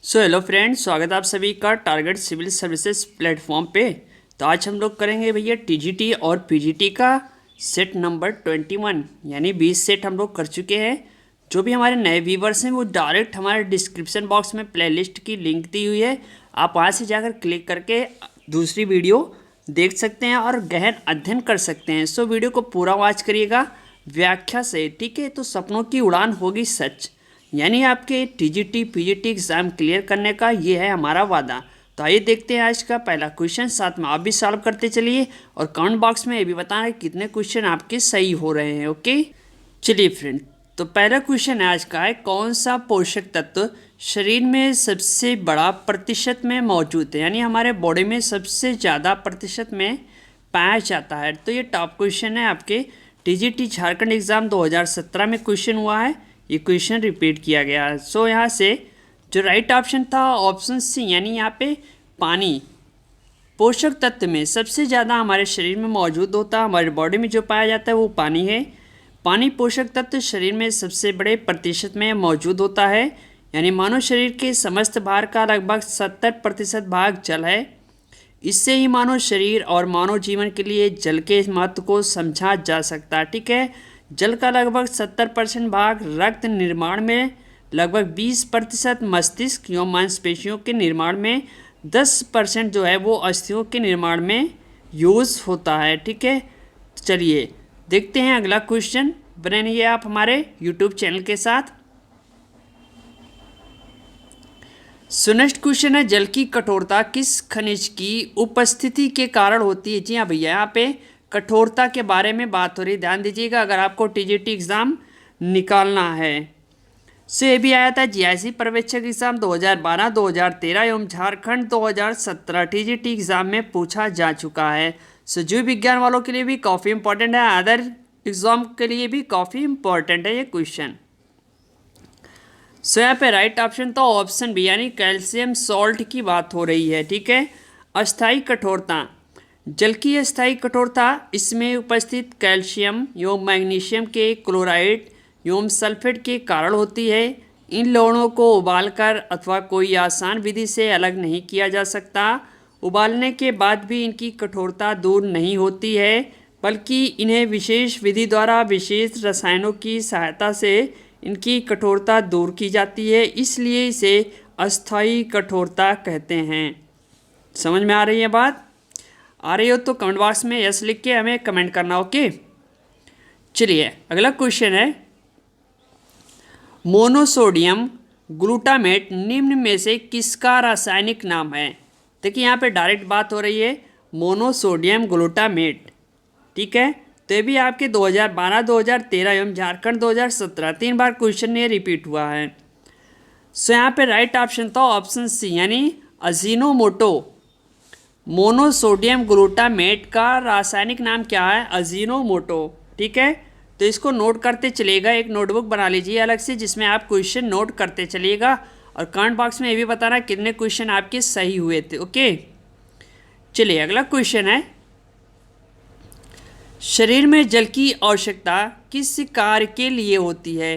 So hello friends, स्वागत है आप सभी का टारगेट सिविल सर्विसेज प्लेटफॉर्म पे। तो आज हम लोग करेंगे भैया टीजीटी और पीजीटी का सेट नंबर 21 यानी 20 सेट हम लोग कर चुके हैं। जो भी हमारे नए व्यूवर्स हैं वो डायरेक्ट हमारे डिस्क्रिप्शन बॉक्स में प्लेलिस्ट की लिंक दी हुई है, आप वहाँ से जाकर क्लिक करके दूसरी वीडियो देख सकते हैं और गहन अध्ययन कर सकते हैं। सो वीडियो को पूरा वॉच करिएगा व्याख्या से, ठीक है। तो सपनों की उड़ान होगी सच, यानी आपके टीजीटी पीजीटी एग्ज़ाम क्लियर करने का ये है हमारा वादा। तो आइए देखते हैं आज का पहला क्वेश्चन, साथ में आप भी सॉल्व करते चलिए और कमेंट बॉक्स में ये भी बताना कितने क्वेश्चन आपके सही हो रहे हैं। ओके चलिए फ्रेंड, तो पहला क्वेश्चन आज का है, कौन सा पोषक तत्व शरीर में सबसे बड़ा प्रतिशत में मौजूद है, यानी हमारे बॉडी में सबसे ज़्यादा प्रतिशत में पाया जाता है। तो ये टॉप क्वेश्चन है आपके टीजीटी झारखंड एग्ज़ाम 2017 में क्वेश्चन हुआ है, ये क्वेश्चन रिपीट किया गया है। सो यहाँ से जो राइट ऑप्शन था ऑप्शन सी, यानी यहाँ पे पानी पोषक तत्व में सबसे ज़्यादा हमारे शरीर में मौजूद होता है, हमारे बॉडी में जो पाया जाता है वो पानी है। पानी पोषक तत्व शरीर में सबसे बड़े प्रतिशत में मौजूद होता है, यानी मानव शरीर के समस्त भार का लगभग 70% भाग जल है। इससे ही मानव शरीर और मानव जीवन के लिए जल के महत्व को समझा जा सकता है, ठीक है। जल का लगभग 70% भाग रक्त निर्माण में, लगभग 20% मस्तिष्क एवं मांसपेशियों के निर्माण में, 10% जो है वो अस्थियों के निर्माण में यूज़ होता है, ठीक है। चलिए देखते हैं अगला क्वेश्चन, बने रहिए आप हमारे यूट्यूब चैनल के साथ। सो नेक्स्ट क्वेश्चन है, जल की कठोरता किस खनिज की उपस्थिति के कारण होती है। जी हाँ भैया, यहाँ पे कठोरता के बारे में बात हो रही, ध्यान दीजिएगा अगर आपको टीजीटी एग्ज़ाम निकालना है। सो ये भी आया था जीआईसी पर्यवेक्षक एग्ज़ाम 2012, 2013 एवं झारखंड 2017 टीजीटी एग्ज़ाम में पूछा जा चुका है। सो जीव विज्ञान वालों के लिए भी काफ़ी इंपॉर्टेंट है, अदर एग्ज़ाम के लिए भी काफ़ी इंपॉर्टेंट है ये क्वेश्चन। सो यहाँ पे राइट ऑप्शन तो ऑप्शन बी, यानी कैल्शियम सॉल्ट की बात हो रही है, ठीक है। अस्थायी कठोरता, जल की अस्थायी कठोरता इसमें उपस्थित कैल्शियम एवं मैग्नीशियम के क्लोराइड एवं सल्फेट के कारण होती है। इन लवणों को उबालकर अथवा कोई आसान विधि से अलग नहीं किया जा सकता। उबालने के बाद भी इनकी कठोरता दूर नहीं होती है, बल्कि इन्हें विशेष विधि द्वारा विशेष रसायनों की सहायता से इनकी कठोरता दूर की जाती है, इसलिए इसे अस्थायी कठोरता कहते हैं। समझ में आ रही है बात? आ रही हो तो कमेंट बॉक्स में यस लिख के हमें कमेंट करना, ओके। चलिए अगला क्वेश्चन है, मोनोसोडियम ग्लूटामेट निम्न में से किसका रासायनिक नाम है। देखिए यहाँ पे डायरेक्ट बात हो रही है मोनोसोडियम ग्लूटामेट, ठीक है। तो ये भी आपके 2012, 2013 एवं झारखंड 2017 3 बार क्वेश्चन ये रिपीट हुआ है। सो यहाँ पे राइट ऑप्शन था ऑप्शन सी, यानी अजीनोमोटो। मोनोसोडियम ग्लूटामेट का रासायनिक नाम क्या है? अजीनोमोटो, ठीक है। तो इसको नोट करते चलिएगा, एक नोटबुक बना लीजिए अलग से जिसमें आप क्वेश्चन नोट करते चलिएगा और कमेंट बॉक्स में ये भी बताना कितने क्वेश्चन आपके सही हुए थे, ओके। चलिए अगला क्वेश्चन है, शरीर में जल की आवश्यकता किस कार्य के लिए होती है,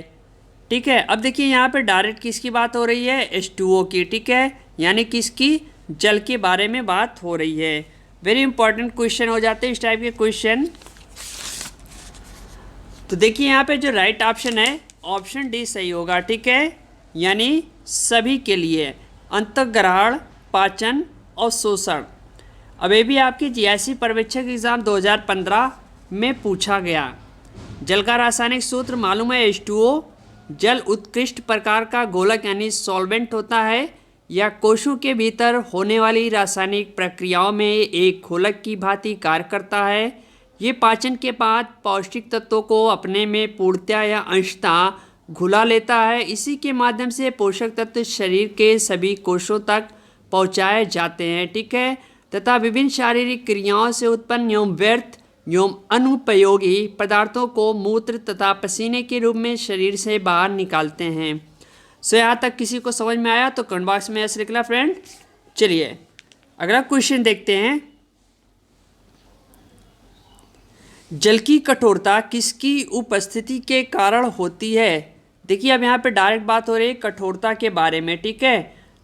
ठीक है। अब देखिए यहाँ पे डायरेक्ट किसकी बात हो रही है? H2O की, ठीक है, यानी किसकी? जल के बारे में बात हो रही है। वेरी इंपॉर्टेंट क्वेश्चन हो जाते हैं इस टाइप के क्वेश्चन। तो देखिए यहाँ पे जो राइट ऑप्शन है ऑप्शन डी सही होगा, ठीक है, यानी सभी के लिए, अंतःग्रहण, पाचन और शोषण। अब ये भी आपके जीआईसी पर्यवेक्षक एग्ज़ाम 2015 में पूछा गया। जल का रासायनिक सूत्र मालूम है H2O। जल उत्कृष्ट प्रकार का गोलक यानी सॉल्वेंट होता है या कोशों के भीतर होने वाली रासायनिक प्रक्रियाओं में एक घोलक की भांति कार्य करता है। ये पाचन के बाद पौष्टिक तत्वों को अपने में पूर्णतः या अंशतः घुला लेता है। इसी के माध्यम से पोषक तत्व शरीर के सभी कोशों तक पहुँचाए जाते हैं, ठीक है, तथा विभिन्न शारीरिक क्रियाओं से उत्पन्न एवं व्यर्थ एवं अनुपयोगी पदार्थों को मूत्र तथा पसीने के रूप में शरीर से बाहर निकालते हैं। सो यहाँ तक किसी को समझ में आया तो कमेंट बॉक्स में ऐसे लिखना फ्रेंड। चलिए अगला क्वेश्चन देखते हैं, जल की कठोरता किसकी उपस्थिति के कारण होती है। देखिए अब यहाँ पे डायरेक्ट बात हो रही है कठोरता के बारे में, ठीक है।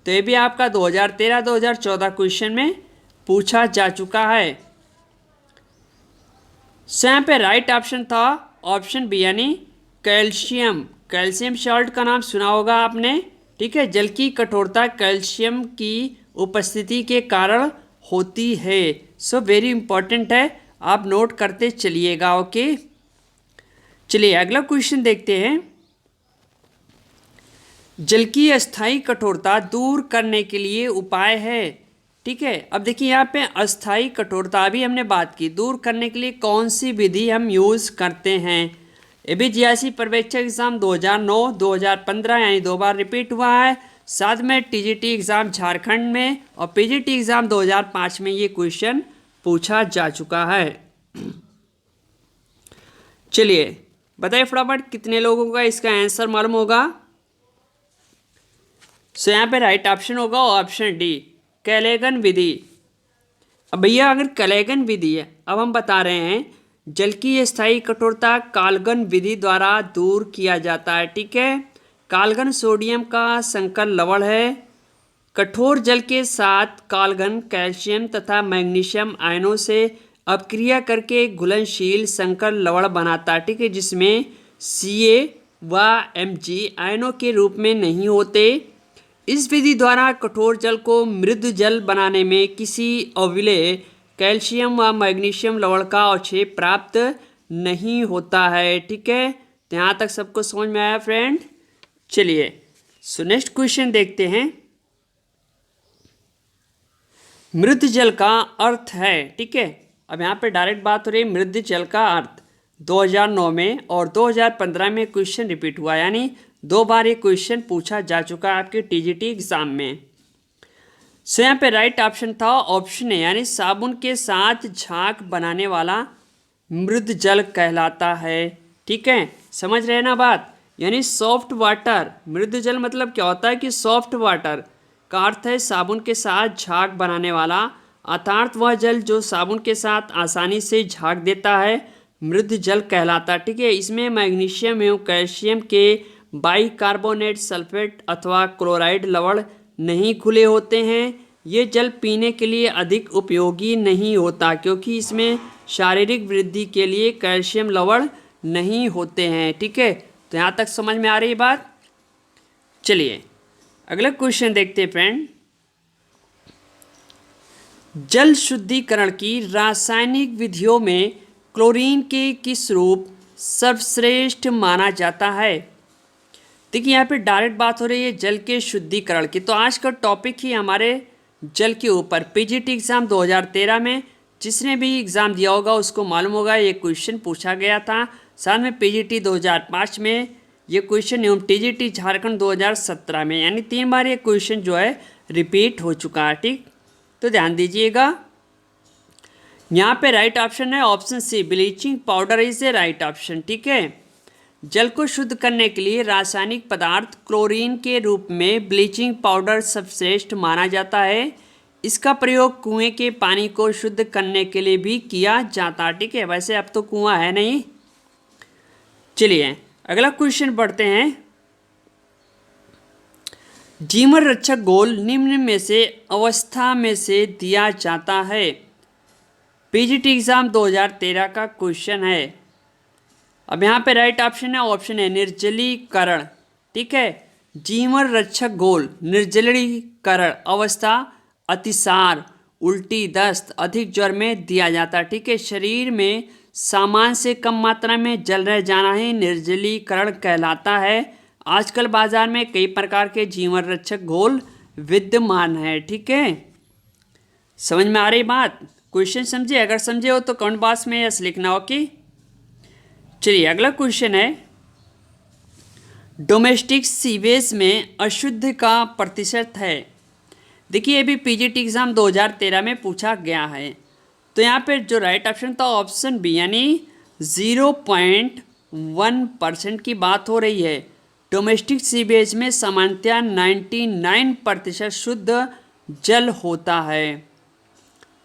तो ये भी आपका 2013-2014 क्वेश्चन में पूछा जा चुका है। सो यहाँ पे राइट ऑप्शन था ऑप्शन बी यानी कैल्शियम। कैल्शियम सॉल्ट का नाम सुना होगा आपने, ठीक है। जल की कठोरता कैल्शियम की उपस्थिति के कारण होती है। सो वेरी इंपॉर्टेंट है, आप नोट करते चलिएगा। ओके, चलिए अगला क्वेश्चन देखते हैं। जल की अस्थायी कठोरता दूर करने के लिए उपाय है, ठीक है। अब देखिए यहाँ पे अस्थायी कठोरता अभी हमने बात की, दूर करने के लिए कौन सी विधि हम यूज़ करते हैं। एबीजीआईसी पर्यवेक्षक एग्जाम 2009 2015 यानी 2 बार रिपीट हुआ है। साथ में टीजीटी एग्ज़ाम झारखंड में और पीजीटी एग्ज़ाम 2005 में ये क्वेश्चन पूछा जा चुका है। चलिए बताइए फटाफट कितने लोगों का इसका आंसर मालूम होगा। सो यहाँ पे राइट ऑप्शन होगा ऑप्शन डी, कैलेगन विधि। अब भैया अगर कैलेगन विधि है, अब हम बता रहे हैं जल की स्थायी कठोरता काल्गन विधि द्वारा दूर किया जाता है, ठीक है। काल्गन सोडियम का संकर लवण है। कठोर जल के साथ काल्गन कैल्शियम तथा मैग्नीशियम आयनों से अपक्रिया करके घुलनशील संकर लवण बनाता है, ठीक है, जिसमें Ca व Mg आयनों के रूप में नहीं होते। इस विधि द्वारा कठोर जल को मृदु जल बनाने में किसी अविलेय कैल्शियम व मैग्नीशियम लवण का अवक्षेप प्राप्त नहीं होता है, ठीक है। तो यहाँ तक सबको समझ में आया फ्रेंड। चलिए सो नेक्स्ट क्वेश्चन देखते हैं। मृद जल का अर्थ है, ठीक है। अब यहाँ पे डायरेक्ट बात हो रही है मृद जल का अर्थ। 2009 में और 2015 में क्वेश्चन रिपीट हुआ, यानी 2 बार ये क्वेश्चन पूछा जा चुका है आपके टीजीटी एग्जाम में। सो यहाँ पे राइट ऑप्शन था ऑप्शन ए, यानी साबुन के साथ झाग बनाने वाला मृद जल कहलाता है, ठीक है। समझ रहे ना बात, यानी सॉफ्ट वाटर। मृद जल मतलब क्या होता है कि सॉफ्ट वाटर का अर्थ है साबुन के साथ झाग बनाने वाला, अर्थात वह जल जो साबुन के साथ आसानी से झाग देता है मृद जल कहलाता है, ठीक है। इसमें मैग्नीशियम एवं कैल्शियम के बाइकार्बोनेट सल्फेट अथवा क्लोराइड लवण नहीं खुले होते हैं। ये जल पीने के लिए अधिक उपयोगी नहीं होता क्योंकि इसमें शारीरिक वृद्धि के लिए कैल्शियम लवण नहीं होते हैं, ठीक है। तो यहाँ तक समझ में आ रही बात। चलिए अगला क्वेश्चन देखते हैं फ्रेंड। जल शुद्धिकरण की रासायनिक विधियों में क्लोरीन के किस रूप सर्वश्रेष्ठ माना जाता है। देखिए यहाँ पे डायरेक्ट बात हो रही है जल के शुद्धिकरण की। तो आज का टॉपिक ही हमारे जल के ऊपर पीजीटी एग्ज़ाम 2013 में जिसने भी एग्ज़ाम दिया होगा उसको मालूम होगा ये क्वेश्चन पूछा गया था। साथ में पीजीटी 2005 में ये क्वेश्चन एवं टीजीटी झारखंड 2017 में, यानी 3 बार ये क्वेश्चन जो है रिपीट हो चुका है, ठीक। तो ध्यान दीजिएगा, यहाँ पे राइट ऑप्शन है option C, bleaching powder is a right option, ठीक है। जल को शुद्ध करने के लिए रासायनिक पदार्थ क्लोरीन के रूप में ब्लीचिंग पाउडर सर्वश्रेष्ठ माना जाता है। इसका प्रयोग कुएं के पानी को शुद्ध करने के लिए भी किया जाता है, ठीक है। वैसे अब तो कुआं है नहीं। चलिए अगला क्वेश्चन पढ़ते हैं। जीवन रक्षक घोल निम्न में से अवस्था में से दिया जाता है। पीजीटी एग्जाम 2013 का क्वेश्चन है। अब यहाँ पे राइट ऑप्शन है ऑप्शन है निर्जलीकरण, ठीक है। जीवन रक्षक घोल निर्जलीकरण अवस्था अतिसार, उल्टी, दस्त, अधिक ज्वर में दिया जाता है, ठीक है। शरीर में सामान्य से कम मात्रा में जल रह जाना ही निर्जलीकरण कहलाता है। आजकल बाजार में कई प्रकार के जीवन रक्षक घोल विद्यमान है, ठीक है। समझ में आ रही बात। क्वेश्चन समझे, अगर समझे हो तो कमेंट बॉक्स में यस लिखना, ओके। चलिए अगला क्वेश्चन है। डोमेस्टिक सीवेज में अशुद्ध का प्रतिशत है। देखिए अभी पीजीटी एग्जाम 2013 में पूछा गया है। तो यहाँ पे जो राइट ऑप्शन था ऑप्शन बी, यानी 0.1% की बात हो रही है। डोमेस्टिक सीवेज में सामान्यतः 99% शुद्ध जल होता है।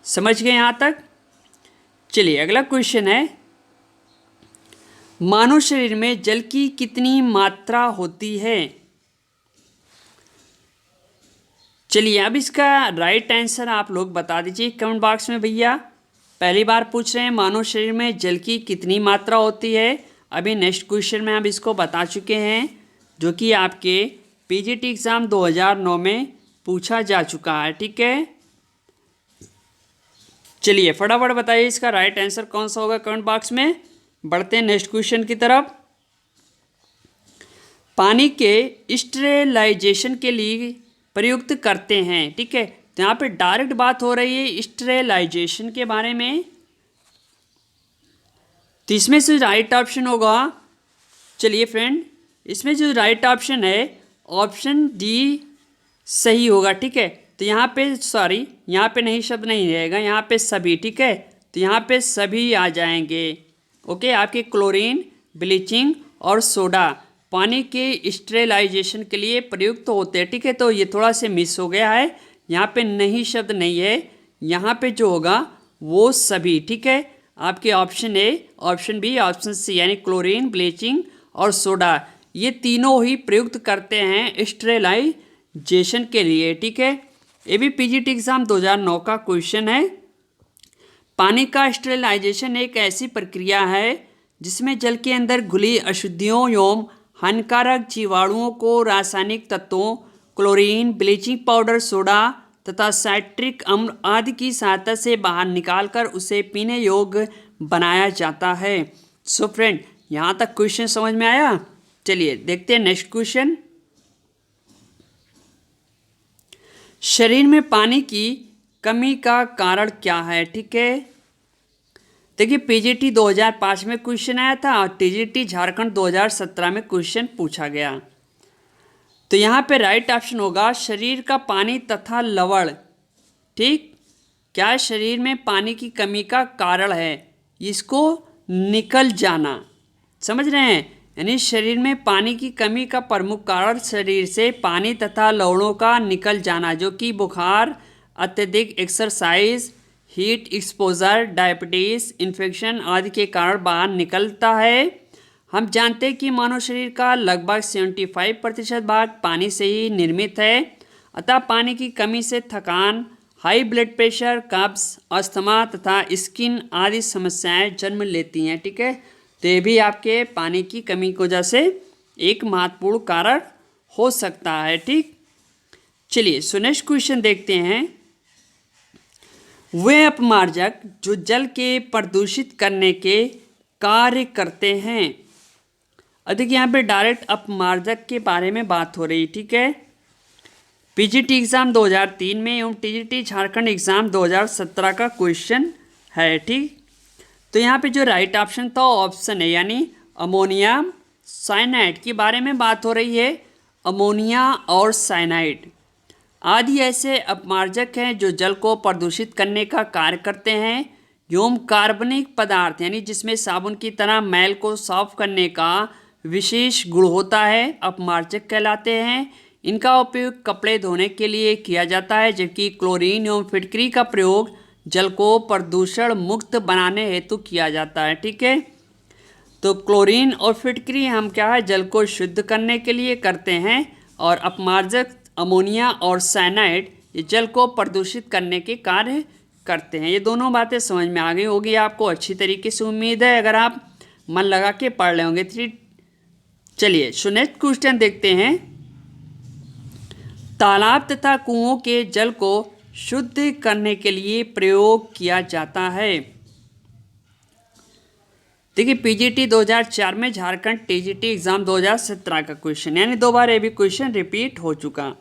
समझ गए यहाँ तक। चलिए अगला क्वेश्चन है। मानव शरीर में जल की कितनी मात्रा होती है। चलिए अब इसका राइट आंसर आप लोग बता दीजिए कमेंट बॉक्स में भैया। पहली बार पूछ रहे हैं मानव शरीर में जल की कितनी मात्रा होती है। अभी नेक्स्ट क्वेश्चन में हम इसको बता चुके हैं, जो कि आपके पीजीटी एग्ज़ाम 2009 में पूछा जा चुका है। ठीक है, चलिए फटाफट बताइए इसका राइट आंसर कौन सा होगा कमेंट बॉक्स में। बढ़ते हैं नेक्स्ट क्वेश्चन की तरफ। पानी के स्टेरिलाइजेशन के लिए प्रयुक्त करते हैं। ठीक है, तो यहाँ पे डायरेक्ट बात हो रही है स्टेरिलाइजेशन के बारे में। तो इसमें से राइट ऑप्शन होगा, चलिए फ्रेंड, इसमें जो राइट ऑप्शन है ऑप्शन डी सही होगा। ठीक है, तो यहाँ पे सॉरी, यहाँ पे नहीं शब्द नहीं रहेगा, यहाँ पे सभी। ठीक है, तो यहाँ पे सभी आ जाएंगे। ओके, आपके क्लोरीन, ब्लीचिंग और सोडा पानी के स्टेरिलाइजेशन के लिए प्रयुक्त होते हैं। ठीक है, तो ये थोड़ा से मिस हो गया है, यहाँ पे नहीं शब्द नहीं है, यहाँ पे जो होगा वो सभी। ठीक है, आपके option A, option B, option C यानी क्लोरीन, ब्लीचिंग और सोडा ये तीनों ही प्रयुक्त करते हैं स्टेरिलाइजेशन के लिए। ठीक है, ये भी पीजीटी एग्ज़ाम 2009 का क्वेश्चन है। पानी का स्टेरिलाइजेशन एक ऐसी प्रक्रिया है जिसमें जल के अंदर घुली अशुद्धियों एवं हानिकारक जीवाणुओं को रासायनिक तत्वों क्लोरीन, ब्लीचिंग पाउडर, सोडा तथा साइट्रिक अम्ल आदि की सहायता से बाहर निकालकर उसे पीने योग्य बनाया जाता है। सो फ्रेंड, यहाँ तक क्वेश्चन समझ में आया। चलिए देखते हैं नेक्स्ट क्वेश्चन। शरीर में पानी की कमी का कारण क्या है। ठीक है, देखिए पीजीटी 2005 में क्वेश्चन आया था और टीजीटी झारखंड 2017 में क्वेश्चन पूछा गया। तो यहाँ पे राइट ऑप्शन होगा शरीर का पानी तथा लवण। ठीक, क्या शरीर में पानी की कमी का कारण है, इसको निकल जाना। समझ रहे हैं, यानी शरीर में पानी की कमी का प्रमुख कारण शरीर से पानी तथा लवणों का निकल जाना, जो कि बुखार, अत्यधिक exercise, heat exposure, diabetes, infection आदि के कारण बाहर निकलता है। हम जानते हैं कि मानव शरीर का लगभग 75% भाग पानी से ही निर्मित है। अतः पानी की कमी से थकान, हाई ब्लड प्रेशर, कब्ज, अस्थमा तथा स्किन आदि समस्याएं जन्म लेती हैं। ठीक है, तो ये भी आपके पानी की कमी की वजह से एक महत्वपूर्ण कारण हो सकता है। ठीक, चलिए सो नेक्स्ट क्वेश्चन देखते हैं। वे अपमार्जक जो जल के प्रदूषित करने के कार्य करते हैं। देखिए यहाँ पे डायरेक्ट अपमार्जक के बारे में बात हो रही। ठीक है, पीजीटी एग्ज़ाम 2003 में एवं टीजीटी झारखंड एग्ज़ाम 2017 का क्वेश्चन है। ठीक, तो यहाँ पे जो राइट ऑप्शन था ऑप्शन है, यानी अमोनिया साइनाइड के बारे में बात हो रही है। अमोनिया और साइनाइड आदि ऐसे अपमार्जक हैं जो जल को प्रदूषित करने का कार्य करते हैं। एवं कार्बनिक पदार्थ यानी जिसमें साबुन की तरह मैल को साफ करने का विशेष गुण होता है, अपमार्जक कहलाते हैं। इनका उपयोग कपड़े धोने के लिए किया जाता है, जबकि क्लोरीन एवं फिटकरी का प्रयोग जल को प्रदूषण मुक्त बनाने हेतु किया जाता है। ठीक है, तो क्लोरीन और फिटकरी हम क्या है जल को शुद्ध करने के लिए करते हैं, और अपमार्जक अमोनिया और साइनाइड ये जल को प्रदूषित करने के कार्य करते हैं। ये दोनों बातें समझ में आ गई होगी आपको अच्छी तरीके से, उम्मीद है, अगर आप मन लगा के पढ़ रहे होंगे। चलिए सो नेक्स्ट क्वेश्चन देखते हैं। तालाब तथा कुओं के जल को शुद्ध करने के लिए प्रयोग किया जाता है। देखिए पीजीटी 2004 में झारखंड टीजीटी एग्ज़ाम 2017 का क्वेश्चन, यानी दो बार ये भी क्वेश्चन रिपीट हो चुका।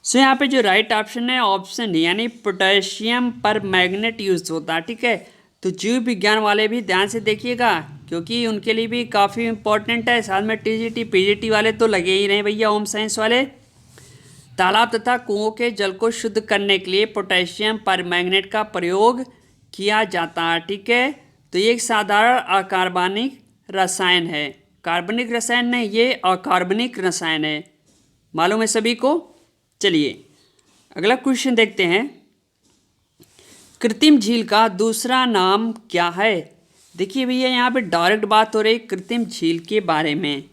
सो यहाँ पे जो राइट ऑप्शन है ऑप्शन डी, यानी पोटेशियम पर मैग्नेट यूज होता है। ठीक है, तो जीव विज्ञान वाले भी ध्यान से देखिएगा, क्योंकि उनके लिए भी काफ़ी इंपॉर्टेंट है। साथ में टीजीटी पीजीटी वाले तो लगे ही रहे भैया, होम साइंस वाले। तालाब तथा कुओं के जल को शुद्ध करने के लिए पोटेशियम पर मैग्नेट का प्रयोग किया जाता है। ठीक है, तो ये एक साधारण अकार्बनिक रसायन है, कार्बनिक रसायन नहीं, ये अकार्बनिक रसायन है, मालूम है सभी को। चलिए अगला क्वेश्चन देखते हैं। कृत्रिम झील का दूसरा नाम क्या है। देखिए भैया यहाँ पे डायरेक्ट बात हो रही कृत्रिम झील के बारे में।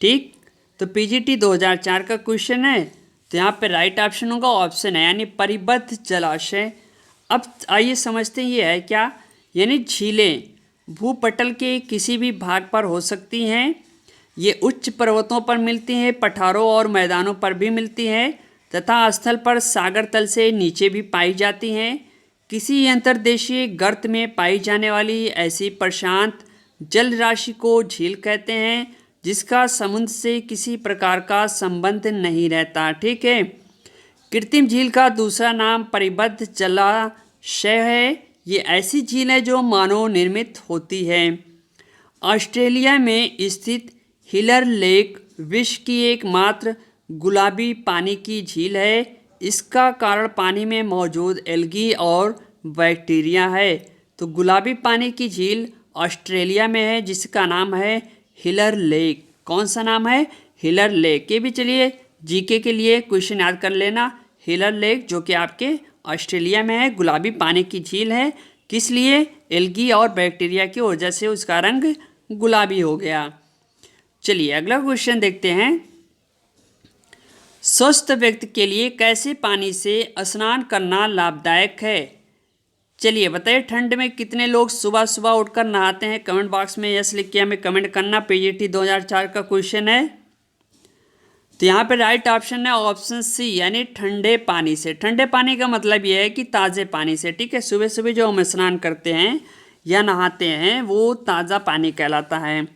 ठीक, तो पीजीटी 2004 का क्वेश्चन है। तो यहाँ पे राइट ऑप्शन होगा ऑप्शन है यानी परिबद्ध जलाशय। अब आइए समझते हैं ये है क्या। यानी झीलें भूपटल के किसी भी भाग पर हो सकती हैं। ये उच्च पर्वतों पर मिलती हैं, पठारों और मैदानों पर भी मिलती हैं तथा स्थल पर सागर तल से नीचे भी पाई जाती हैं। किसी अंतर्देशीय गर्त में पाई जाने वाली ऐसी प्रशांत जल राशि को झील कहते हैं जिसका समुद्र से किसी प्रकार का संबंध नहीं रहता। ठीक है। कृत्रिम झील का दूसरा नाम परिबद्ध जलाशय है। ये ऐसी झील है जो मानव निर्मित होती है। ऑस्ट्रेलिया में स्थित हिलर लेक विश्व की एकमात्र गुलाबी पानी की झील है। इसका कारण पानी में मौजूद एल्गी और बैक्टीरिया है। तो गुलाबी पानी की झील ऑस्ट्रेलिया में है जिसका नाम है हिलर लेक। कौन सा नाम है? हिलर लेक। ये भी चलिए जीके के लिए क्वेश्चन याद कर लेना। हिलर लेक जो कि आपके ऑस्ट्रेलिया में है, गुलाबी पानी की झील है। किस लिए? एल्गी और बैक्टीरिया की वजह से उसका रंग गुलाबी हो गया। चलिए अगला क्वेश्चन देखते हैं। स्वस्थ व्यक्ति के लिए कैसे पानी से स्नान करना लाभदायक है? चलिए बताइए, ठंड में कितने लोग सुबह सुबह उठकर नहाते हैं? कमेंट बॉक्स में यस लिख के हमें कमेंट करना। पीजीटी 2004 का क्वेश्चन है। तो यहाँ पे राइट ऑप्शन है ऑप्शन सी यानी ठंडे पानी से। ठंडे पानी का मतलब ये है कि ताज़े पानी से। ठीक है। सुबह सुबह जो हम स्नान करते हैं या नहाते हैं वो ताज़ा पानी कहलाता है।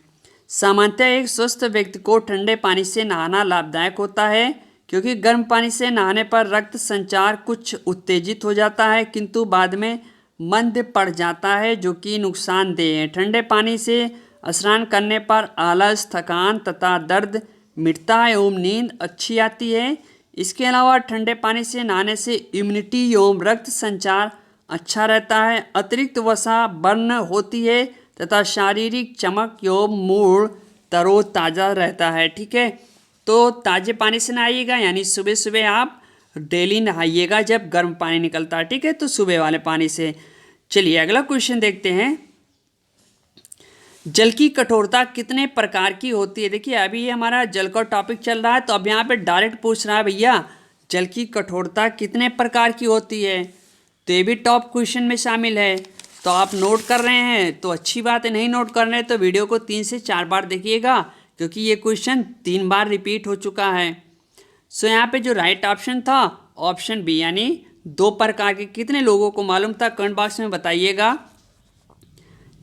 सामान्यतः एक स्वस्थ व्यक्ति को ठंडे पानी से नहाना लाभदायक होता है क्योंकि गर्म पानी से नहाने पर रक्त संचार कुछ उत्तेजित हो जाता है किंतु बाद में मंद पड़ जाता है जो कि नुकसानदेह है। ठंडे पानी से स्नान करने पर आलस, थकान तथा दर्द मिटता है एवं नींद अच्छी आती है। इसके अलावा ठंडे पानी से नहाने से इम्यूनिटी एवं रक्त संचार अच्छा रहता है। अतिरिक्त वसा बर्न होती है तथा शारीरिक चमक एवं मूड तरोताज़ा रहता है। ठीक है। तो ताज़े पानी से नहाइएगा यानी सुबह सुबह आप डेली नहाइएगा जब गर्म पानी निकलता है। ठीक है। तो सुबह वाले पानी से। चलिए अगला क्वेश्चन देखते हैं। जल की कठोरता कितने प्रकार की होती है? देखिए अभी ये हमारा जल का टॉपिक चल रहा है तो अब यहाँ पे डायरेक्ट पूछ रहा है भैया जल की कठोरता कितने प्रकार की होती है। तो ये भी टॉप क्वेश्चन में शामिल है। तो आप नोट कर रहे हैं तो अच्छी बात है, नहीं नोट कर रहे हैं तो वीडियो को 3 से 4 बार देखिएगा क्योंकि ये क्वेश्चन 3 बार रिपीट हो चुका है। सो यहाँ पे जो राइट ऑप्शन था ऑप्शन बी यानी 2 प्रकार के। कितने लोगों को मालूम था कमेंट बॉक्स में बताइएगा।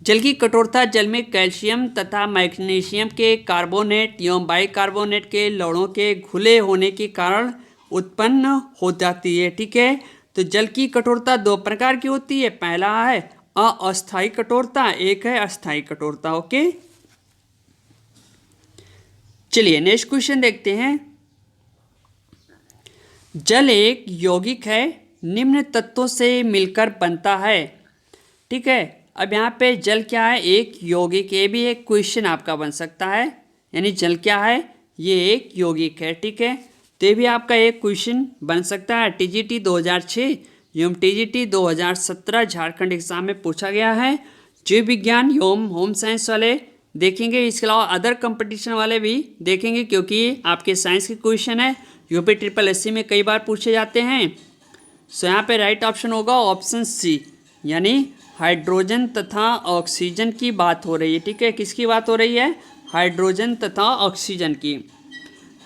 जल की कठोरता जल में कैल्शियम तथा मैग्नीशियम के कार्बोनेट एवं बाइकार्बोनेट के लवणों के घुले होने के कारण उत्पन्न हो जाती है। ठीक है। तो जल की कठोरता 2 प्रकार की होती है। पहला है अस्थायी कठोरता, एक है अस्थायी कठोरता। ओके। चलिए नेक्स्ट क्वेश्चन देखते हैं। जल एक यौगिक है, निम्न तत्वों से मिलकर बनता है। ठीक है। अब यहाँ पे जल क्या है? एक यौगिक। ये भी एक क्वेश्चन आपका बन सकता है। यानी जल क्या है? ये एक यौगिक है। ठीक है। तो ये भी आपका एक क्वेश्चन बन सकता है। टीजीटी 2006 एवं टीजीटी 2017 झारखंड एग्जाम में पूछा गया है। जीव विज्ञान एवं होम साइंस वाले देखेंगे, इसके अलावा अदर कंपटीशन वाले भी देखेंगे क्योंकि आपके साइंस के क्वेश्चन है यूपी SSC में कई बार पूछे जाते हैं। सो यहाँ पे राइट ऑप्शन होगा ऑप्शन सी यानी हाइड्रोजन तथा ऑक्सीजन की बात हो रही है। ठीक है। किसकी बात हो रही है? हाइड्रोजन तथा ऑक्सीजन की।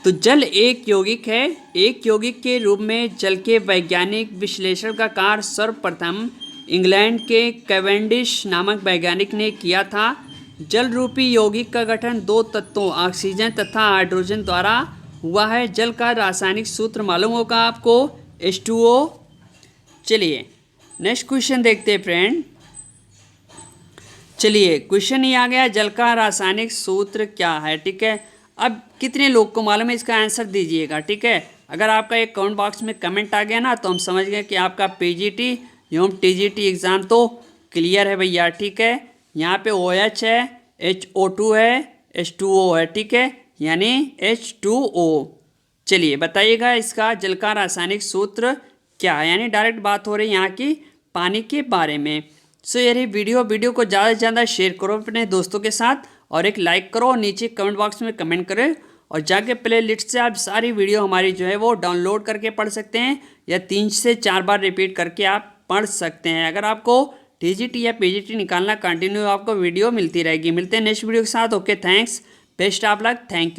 तो जल एक यौगिक है। एक यौगिक के रूप में जल के वैज्ञानिक विश्लेषण का कार्य सर्वप्रथम इंग्लैंड के कैवेंडिश नामक वैज्ञानिक ने किया था। जल रूपी यौगिक का गठन 2 तत्वों ऑक्सीजन तथा हाइड्रोजन द्वारा हुआ है। जल का रासायनिक सूत्र मालूम होगा आपको, H2O। चलिए नेक्स्ट क्वेश्चन देखते हैं फ्रेंड। चलिए क्वेश्चन ही आ गया, जल का रासायनिक सूत्र क्या है। ठीक है। अब कितने लोग को मालूम है इसका आंसर दीजिएगा। ठीक है। अगर आपका एक कमेंट बॉक्स में कमेंट आ गया ना तो हम समझ गए कि आपका पीजीटी एवं टीजीटी एग्ज़ाम तो क्लियर है भैया। ठीक है। यहाँ पे OH है, HO2 है, H2O है। ठीक है। यानी H2O। चलिए बताइएगा इसका जल का रासायनिक सूत्र क्या है। यानी डायरेक्ट बात हो रही है यहाँ की पानी के बारे में। सो यार वीडियो को ज़्यादा से ज़्यादा शेयर करो अपने दोस्तों के साथ और एक लाइक करो और नीचे कमेंट बॉक्स में कमेंट करें और जाके प्ले लिस्ट से आप सारी वीडियो हमारी जो है वो डाउनलोड करके पढ़ सकते हैं, या 3 से 4 बार रिपीट करके आप पढ़ सकते हैं। अगर आपको टीजीटी या पीजीटी निकालना कंटिन्यू आपको वीडियो मिलती रहेगी। मिलते हैं नेक्स्ट वीडियो के साथ। Okay, thanks, best of luck, thank you.